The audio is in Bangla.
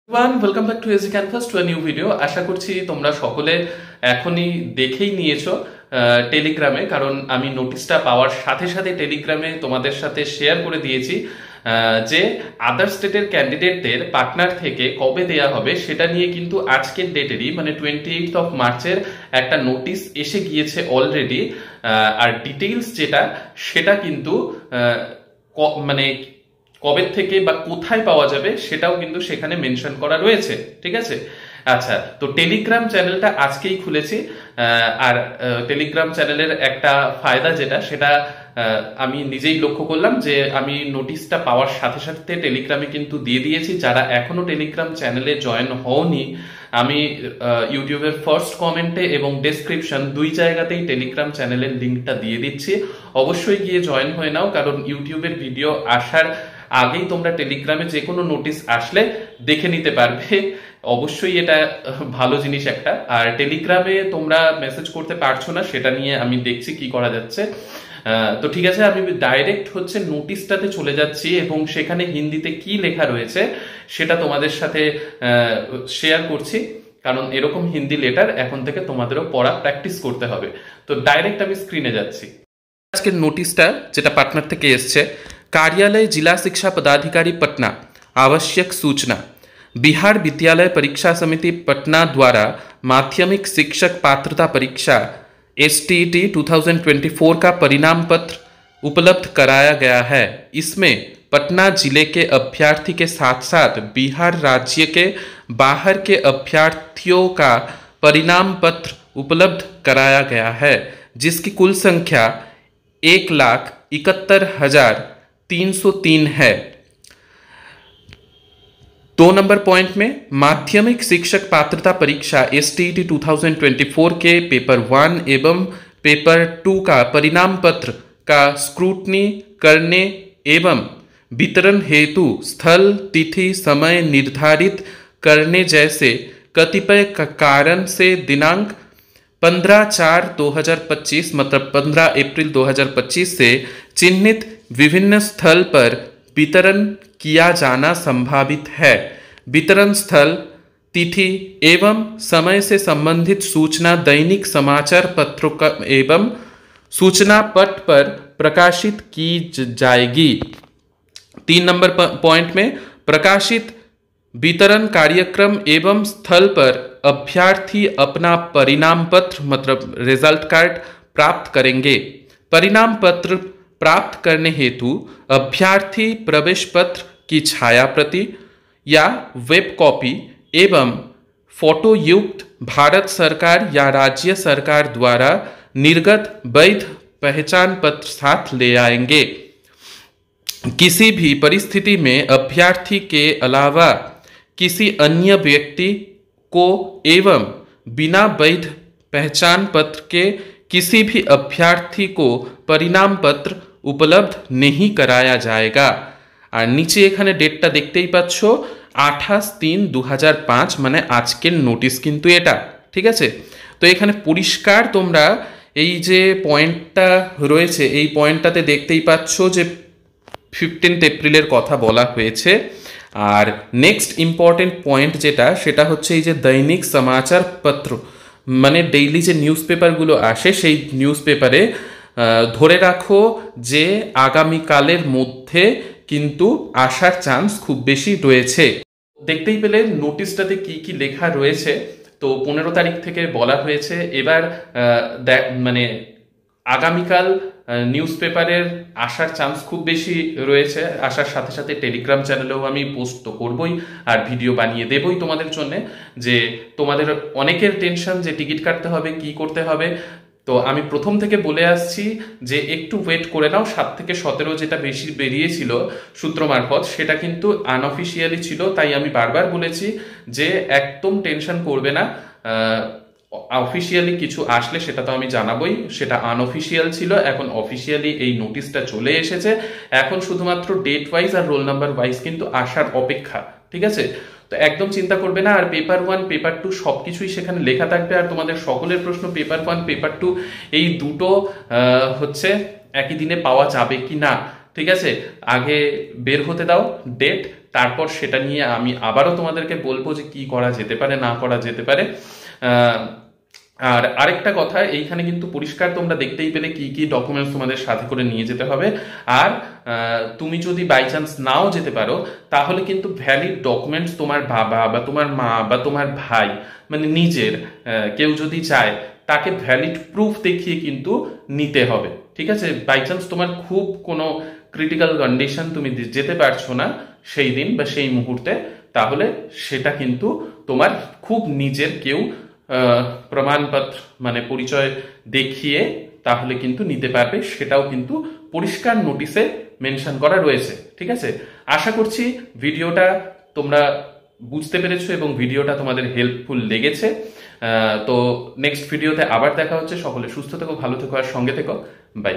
Welcome back to AG canvas to a new video. আশা করছি তোমরা সকলে এখনই দেখেই নিয়েছো টেলিগ্রামে, কারণ আমি নোটিশটা পাওয়ার সাথে সাথে টেলিগ্রামে তোমাদের সাথে শেয়ার করে দিয়েছি যে আদার স্টেটের ক্যান্ডিডেটদের পার্টনার থেকে কবে দেয়া হবে সেটা নিয়ে কিন্তু আজকের ডেটেরই মানে 28th অফ মার্চের একটা নোটিশ এসে গিয়েছে অলরেডি। আর ডিটেইলস যেটা সেটা কিন্তু মানে কবে থেকে বা কোথায় পাওয়া যাবে সেটাও কিন্তু সেখানে মেনশন করা রয়েছে। ঠিক আছে, আচ্ছা, তো টেলিগ্রাম চ্যানেলটা আজকেই খুলেছি। আর টেলিগ্রাম চ্যানেলের একটা ফায়দা যেটা সেটা আমি নিজেই লক্ষ্য করলাম যে আমি নোটিশটা পাওয়ার সাথে সাথে টেলিগ্রামে কিন্তু দিয়ে দিয়েছি। যারা এখনো টেলিগ্রাম চ্যানেলে জয়েন হওনি, আমি ইউটিউবের ফার্স্ট কমেন্টে এবং ডেসক্রিপশন দুই জায়গাতেই টেলিগ্রাম চ্যানেলের লিঙ্কটা দিয়ে দিচ্ছি। অবশ্যই গিয়ে জয়েন হয়ে নাও, কারণ ইউটিউবের ভিডিও আসার আগেই তোমরা টেলিগ্রামে যে কোনো নোটিশ আসলে দেখে নিতে পারবে। অবশ্যই এটা ভালো জিনিস একটা। আর টেলিগ্রামে তোমরা মেসেজ করতে পারছো না, সেটা নিয়ে আমি দেখছি কি করা যাচ্ছে। তো ঠিক আছে, আমি ডাইরেক্ট হচ্ছে নোটিশটাতে চলে যাচ্ছি এবং সেখানে হিন্দিতে কি লেখা রয়েছে সেটা তোমাদের সাথে শেয়ার করছি, কারণ এরকম হিন্দি লেটার এখন থেকে তোমাদেরও পড়া প্র্যাকটিস করতে হবে। তো ডাইরেক্ট আমি স্ক্রিনে যাচ্ছি। আজকের নোটিশটা যেটা পাটনার থেকে এসছে, कार्यालय जिला शिक्षा पदाधिकारी पटना आवश्यक सूचना। बिहार विद्यालय परीक्षा समिति पटना द्वारा माध्यमिक शिक्षक पात्रता परीक्षा STET 2024 का परिणाम पत्र उपलब्ध कराया गया है। इसमें पटना जिले के अभ्यर्थी के साथ साथ बिहार राज्य के बाहर के अभ्यर्थियों का परिणाम पत्र उपलब्ध कराया गया है, जिसकी कुल संख्या 1,71,303 है। 2 नंबर पॉइंट में माध्यमिक शिक्षक पात्रता परीक्षा STET 2024 के पेपर 1 एवं पेपर 2 का परिणाम पत्र का स्क्रूटनी करने एवं वितरण हेतु स्थल, तिथि, समय निर्धारित करने जैसे कतिपय कारण से दिनांक 15/4/2025 मतलब 15 अप्रैल 2025 से चिन्हित विभिन्न स्थल पर वितरण किया जाना संभावित है। वितरण स्थल, तिथि एवं समय से संबंधित सूचना दैनिक समाचार पत्रों का एवं सूचना पट पर प्रकाशित की जाएगी। 3 नंबर पॉइंट में प्रकाशित वितरण कार्यक्रम एवं स्थल पर अभ्यर्थी अपना परिणाम पत्र मतलब रिजल्ट कार्ड प्राप्त करेंगे। परिणाम पत्र प्राप्त करने हेतु अभ्यर्थी प्रवेश पत्र की छाया प्रति या वेब कॉपी एवं फोटो युक्त भारत सरकार या राज्य सरकार द्वारा निर्गत वैध पहचान पत्र साथ ले आएंगे। किसी भी परिस्थिति में अभ्यर्थी के अलावा किसी अन्य व्यक्ति को एवं बिना वैध पहचान पत्र के किसी भी अभ्यर्थी को परिणाम पत्र उपलब्ध नहीं कराया जाएगा। আর নিচে এখানে ডেটটা দেখতেই পাচ্ছ 28/3/2005 মানে আজকের নোটিশ কিন্তু এটা। ঠিক আছে, তো এখানে পরিষ্কার তোমরা এই যে পয়েন্টটা রয়েছে এই পয়েন্টটাতে দেখতেই পাচ্ছ যে 15 এপ্রিলের কথা বলা হয়েছে। আর নেক্সট ইম্পর্টেন্ট পয়েন্ট যেটা সেটা হচ্ছে এই যে দৈনিক সমাচার পত্র মানে ডেইলি যে নিউজ পেপারগুলো আসে সেই নিউজ পেপারে ধরে রাখো যে আগামীকালের মধ্যে কিন্তু আসার চান্স খুব বেশি রয়েছে। দেখতেই পেলে নোটিশটাতে কি কি লেখা রয়েছে। তো 15 তারিখ থেকে বলা হয়েছে। এবার মানে আগামীকাল নিউজ পেপারের আসার চান্স খুব বেশি রয়েছে। আসার সাথে সাথে টেলিগ্রাম চ্যানেলেও আমি পোস্ট তো করবই আর ভিডিও বানিয়ে দেবই তোমাদের জন্য। যে তোমাদের অনেকের টেনশন যে টিকিট কাটতে হবে, কি করতে হবে। তো আমি প্রথম থেকে বলে আসছি যে একটু ওয়েট করে নাও। 7 থেকে 17 যেটা বেশি বেরিয়েছিল সূত্র মারফত সেটা কিন্তু আনঅফিসিয়ালি ছিল, তাই আমি বারবার বলেছি যে একদম টেনশন করবে না। অফিসিয়ালি কিছু আসলে সেটা তো আমি জানাবই, সেটা আনঅফিসিয়াল ছিল, এখন অফিসিয়ালি এই নোটিশটা চলে এসেছে। এখন শুধুমাত্র ডেট ওয়াইজ আর রোল নাম্বার ওয়াইজ কিন্তু আসার অপেক্ষা। ঠিক আছে, তো একদম চিন্তা করবে না। আর পেপার 1 পেপার 2 সবকিছুই সেখানে লেখা থাকবে। আর তোমাদের সকলের প্রশ্ন পেপার 1 পেপার 2 এই দুটো হচ্ছে একই দিনে পাওয়া যাবে কি না। ঠিক আছে, আগে বের হতে দাও ডেট, তারপর সেটা নিয়ে আমি আবারও তোমাদেরকে বলবো যে কি করা যেতে পারে না করা যেতে পারে। আর আরেকটা কথা, এইখানে কিন্তু পরিষ্কার তোমরা দেখতেই পেলে কি কি ডকুমেন্টস তোমাদের সাথে করে নিয়ে যেতে হবে। আর তুমি যদি বাই চান্স নাও যেতে পারো, তাহলে কিন্তু ভ্যালিড ডকুমেন্টস তোমার বাবা বা তোমার মা বা তোমার ভাই, মানে নিজের কেউ যদি চায়, তাকে ভ্যালিড প্রুফ দেখিয়ে কিন্তু নিতে হবে। ঠিক আছে? বাই চান্স তোমার খুব কোনো ক্রিটিক্যাল কন্ডিশন, তুমি যেতে পারছো না সেই দিন বা সেই মুহূর্তে, তাহলে সেটা কিন্তু তোমার খুব নিজের কেউ প্রমাণপত্র মানে পরিচয় দেখিয়ে তাহলে কিন্তু নিতে পারবে। সেটাও কিন্তু পরিষ্কার নোটিশে মেনশন করা রয়েছে। ঠিক আছে? আশা করছি ভিডিওটা তোমরা বুঝতে পেরেছো এবং ভিডিওটা তোমাদের হেল্পফুল লেগেছে। তো নেক্সট ভিডিওতে আবার দেখা হচ্ছে। সকলে সুস্থ থেকো, ভালো থেকো আর সঙ্গে থেকো। বাই।